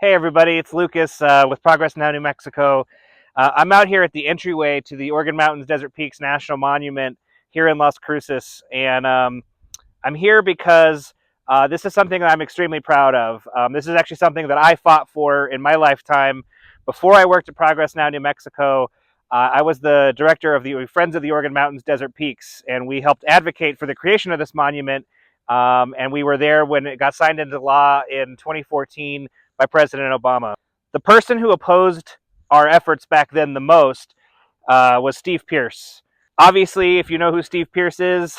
Hey everybody, it's Lucas with Progress Now, New Mexico. I'm out here at the entryway to the Organ Mountains Desert Peaks National Monument here in Las Cruces, and I'm here because this is something that I'm extremely proud of. This is actually something that I fought for in my lifetime. Before I worked at Progress Now, New Mexico, I was the director of the Friends of the Organ Mountains Desert Peaks, and we helped advocate for the creation of this monument. And we were there when it got signed into law in 2014 by President Obama. The person who opposed our efforts back then the most was Steve Pearce. Obviously, if you know who Steve Pearce is,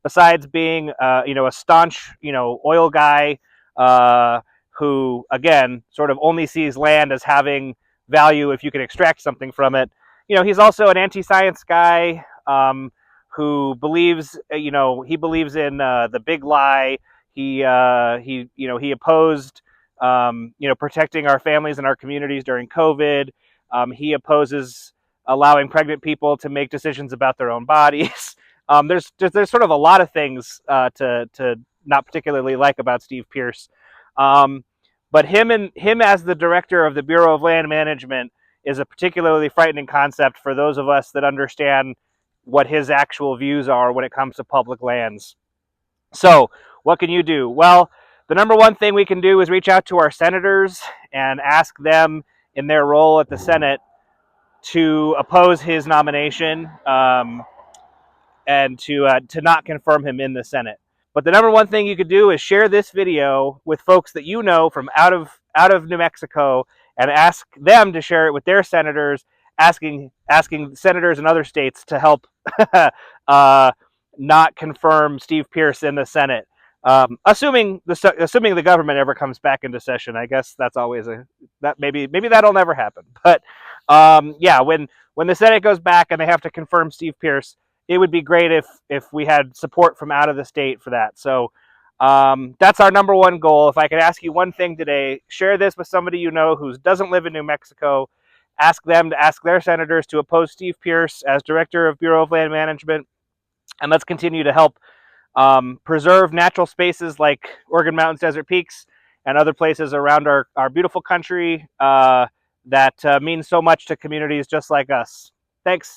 besides being a staunch oil guy who again sort of only sees land as having value if you can extract something from it, he's also an anti-science guy who believes he believes in the big lie. He opposed protecting our families and our communities during COVID. He opposes allowing pregnant people to make decisions about their own bodies. There's sort of a lot of things to not particularly like about Steve Pearce, but him as the director of the Bureau of Land Management is a particularly frightening concept for those of us that understand what his actual views are when it comes to public lands. So, what can you do? Well, the number one thing we can do is reach out to our senators and ask them, in their role at the Senate, to oppose his nomination and to not confirm him in the Senate. But the number one thing you could do is share this video with folks that you know from out of New Mexico and ask them to share it with their senators, asking senators in other states to help not confirm Steve Pearce in the Senate. Assuming the government ever comes back into session, I guess that's always maybe that'll never happen. But yeah, when the Senate goes back and they have to confirm Steve Pearce, it would be great if we had support from out of the state for that. So that's our number one goal. If I could ask you one thing today, share this with somebody you know who doesn't live in New Mexico. Ask them to ask their senators to oppose Steve Pearce as director of Bureau of Land Management, and let's continue to help preserve natural spaces like Organ Mountains Desert Peaks and other places around our beautiful country that mean so much to communities just like us. Thanks.